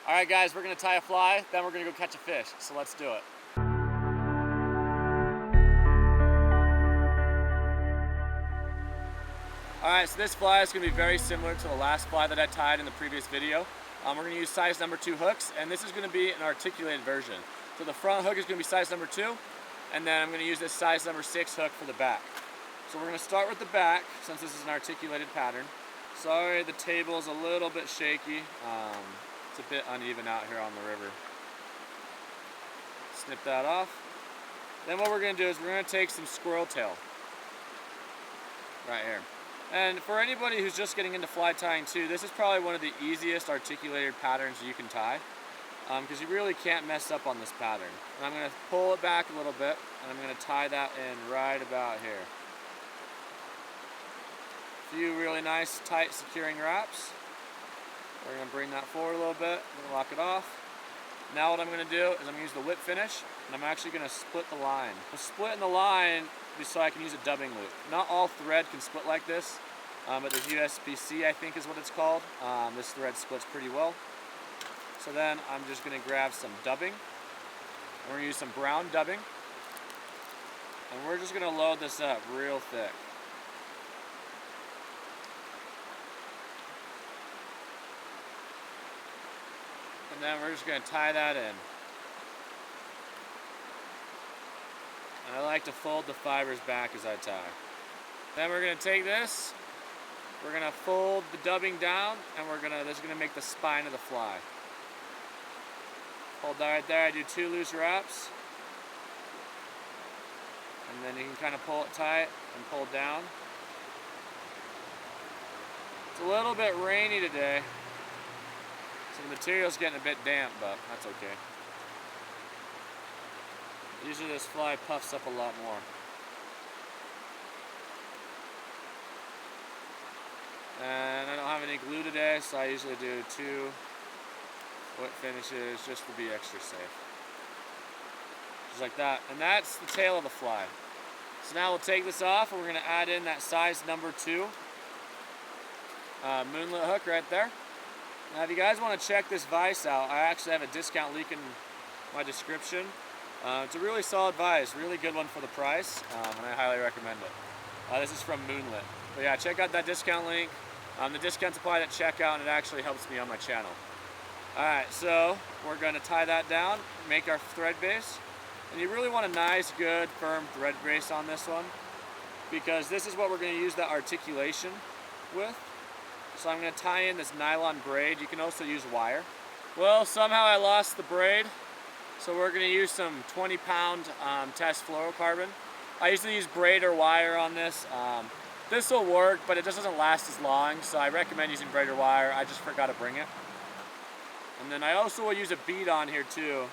All right, guys, we're gonna tie a fly, then we're gonna go catch a fish. So let's do it. All right, so this fly is gonna be very similar to the last fly that I tied in the previous video. We're gonna use size number 2 hooks, and this is gonna be an articulated version. So the front hook is gonna be size number 2, and then I'm gonna use this size number 6 hook for the back. So we're gonna start with the back, since this is an articulated pattern. Sorry, the table's a little bit shaky. It's a bit uneven out here on the river. Snip that off. Then what we're gonna do is we're gonna take some squirrel tail right here. And for anybody who's just getting into fly tying too, this is probably one of the easiest articulated patterns you can tie, because you really can't mess up on this pattern. And I'm gonna pull it back a little bit, and I'm gonna tie that in right about here. A few really nice, tight, securing wraps. We're gonna bring that forward a little bit, I'm gonna lock it off. Now what I'm gonna do is I'm gonna use the whip finish, and I'm actually gonna split the line. I'm splitting the line so I can use a dubbing loop. Not all thread can split like this, but there's USPC, I think is what it's called. This thread splits pretty well. So then I'm just gonna grab some dubbing. We're gonna use some brown dubbing, and we're just gonna load this up real thick. And then we're just going to tie that in. And I like to fold the fibers back as I tie. Then we're going to take this, we're going to fold the dubbing down, and this is going to make the spine of the fly. Hold that right there. I do 2 loose wraps. And then you can kind of pull it tight and pull down. It's a little bit rainy today. So the material's getting a bit damp, but that's okay. Usually this fly puffs up a lot more. And I don't have any glue today, so I usually do 2 whip finishes just to be extra safe. Just like that. And that's the tail of the fly. So now we'll take this off, and we're going to add in that size number 2 moonlit hook right there. Now if you guys want to check this vise out, I actually have a discount link in my description. It's a really solid vise, really good one for the price, and I highly recommend it. This is from Moonlit. But yeah, check out that discount link. The discount's applied at checkout, and it actually helps me on my channel. Alright, so we're going to tie that down, make our thread base. And you really want a nice, good, firm thread base on this one, because this is what we're going to use that articulation with. So I'm going to tie in this nylon braid. You can also use wire. Well, somehow I lost the braid, so we're going to use some 20-pound test fluorocarbon. I usually use braid or wire on this. This will work, but it just doesn't last as long, so I recommend using braid or wire. I just forgot to bring it. And then I also will use a bead on here too.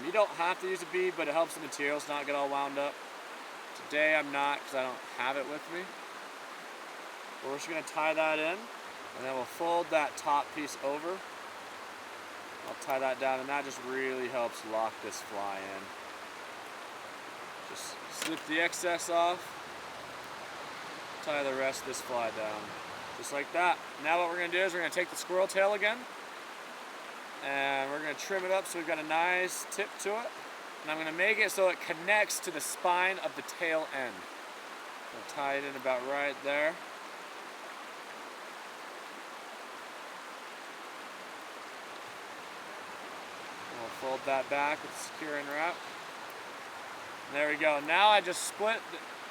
You don't have to use a bead, but it helps the materials not get all wound up. Today I'm not, because I don't have it with me. We're just going to tie that in, and then we'll fold that top piece over. I'll tie that down, and that just really helps lock this fly in. Just slip the excess off, tie the rest of this fly down, just like that. Now what we're going to do is we're going to take the squirrel tail again, and we're going to trim it up so we've got a nice tip to it. And I'm going to make it so it connects to the spine of the tail end. I'll tie it in about right there. Fold that back with the securing wrap. There we go. Now I just split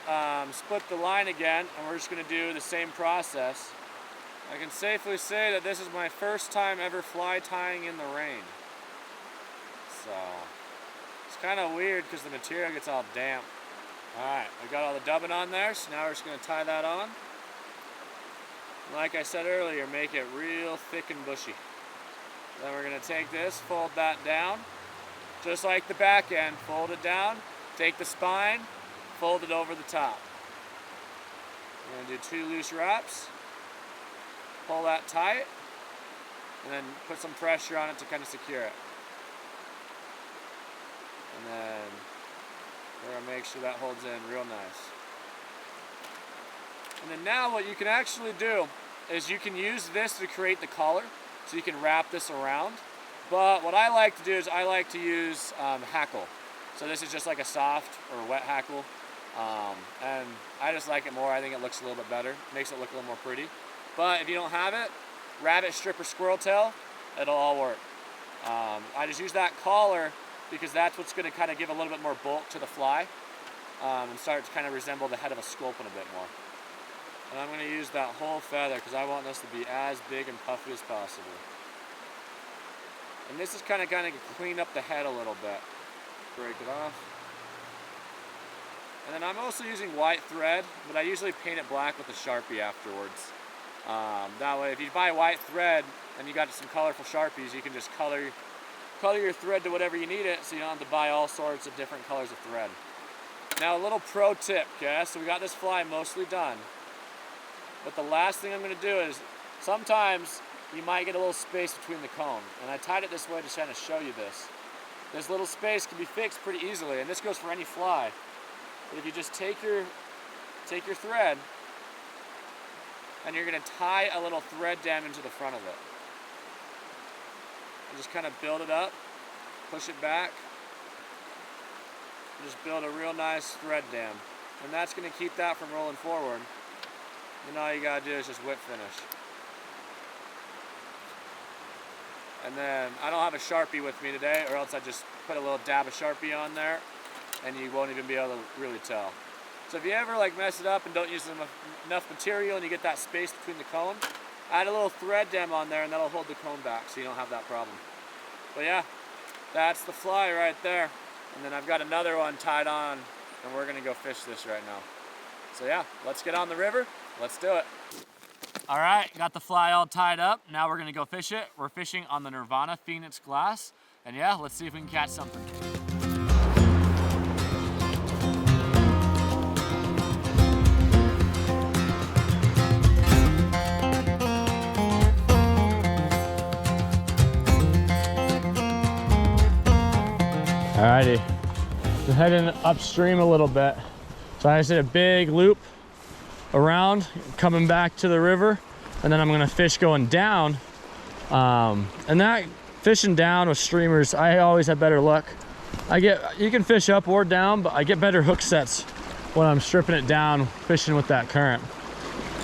the line again, and we're just going to do the same process. I can safely say that this is my first time ever fly tying in the rain. So it's kind of weird because the material gets all damp. Alright, I got all the dubbing on there, so now we're just going to tie that on. Like I said earlier, make it real thick and bushy. Then we're going to take this, fold that down, just like the back end. Fold it down, take the spine, fold it over the top. We're going to do 2 loose wraps, pull that tight, and then put some pressure on it to kind of secure it. And then we're going to make sure that holds in real nice. And then now what you can actually do is you can use this to create the collar. So you can wrap this around, But what I like to do is I like to use hackle. So this is just like a soft or wet hackle. And I just like it more. I think it looks a little bit better. Makes it look a little more pretty. But if you don't have it, rabbit strip or squirrel tail, it'll all work. I just use that collar because that's what's going to kind of give a little bit more bulk to the fly and start to kind of resemble the head of a sculpin a bit more. And I'm going to use that whole feather because I want this to be as big and puffy as possible. And this is kind of clean up the head a little bit. Break it off. And then I'm also using white thread, but I usually paint it black with a Sharpie afterwards. That way, if you buy white thread and you got some colorful Sharpies, you can just color your thread to whatever you need it, so you don't have to buy all sorts of different colors of thread. Now a little pro tip, okay? So we got this fly mostly done. But the last thing I'm going to do is, sometimes you might get a little space between the cone. And I tied it this way to kind of show you this. This little space can be fixed pretty easily, and this goes for any fly. But if you just take your thread, and you're going to tie a little thread dam into the front of it. And just kind of build it up, push it back, and just build a real nice thread dam. And that's going to keep that from rolling forward. And all you got to do is just whip finish. And then, I don't have a Sharpie with me today, or else I just put a little dab of Sharpie on there, and you won't even be able to really tell. So if you ever mess it up and don't use enough material and you get that space between the cone, add a little thread dam on there and that'll hold the cone back so you don't have that problem. But yeah, that's the fly right there. And then I've got another one tied on and we're gonna go fish this right now. So yeah, let's get on the river, let's do it. All right, got the fly all tied up. Now we're gonna go fish it. We're fishing on the Nirvana Phoenix glass. And yeah, let's see if we can catch something. Alrighty, we're heading upstream a little bit. So I just did a big loop around, coming back to the river, and then I'm gonna fish going down. And that fishing down with streamers, I always have better luck. You can fish up or down, but I get better hook sets when I'm stripping it down, fishing with that current.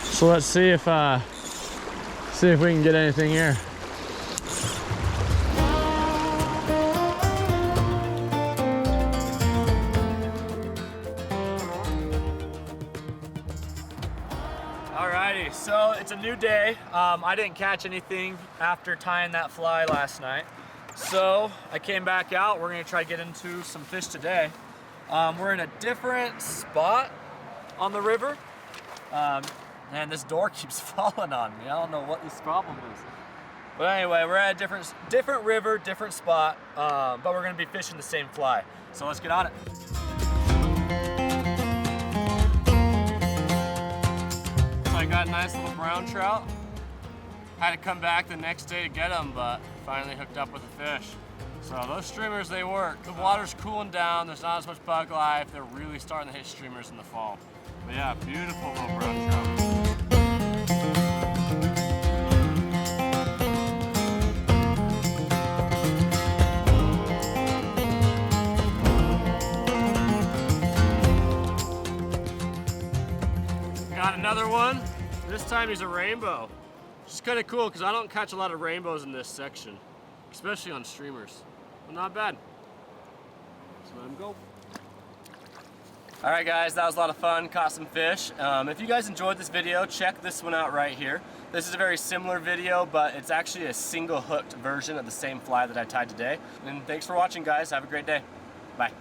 So let's see if we can get anything here. Alrighty, so it's a new day. I didn't catch anything after tying that fly last night. So I came back out. We're gonna try to get into some fish today. We're in a different spot on the river. And this door keeps falling on me. I don't know what this problem is. But anyway, we're at a different river, different spot, but we're gonna be fishing the same fly. So let's get on it. I got a nice little brown trout. Had to come back the next day to get them, but finally hooked up with a fish. So those streamers, they work. The water's cooling down, there's not as much bug life. They're really starting to hit streamers in the fall. But yeah, beautiful little brown trout. Got another one. This time he's a rainbow. Which is kind of cool because I don't catch a lot of rainbows in this section, especially on streamers. But not bad. Let's let him go. All right guys, that was a lot of fun, caught some fish. If you guys enjoyed this video, check this one out right here. This is a very similar video, but it's actually a single hooked version of the same fly that I tied today. And thanks for watching guys, have a great day. Bye.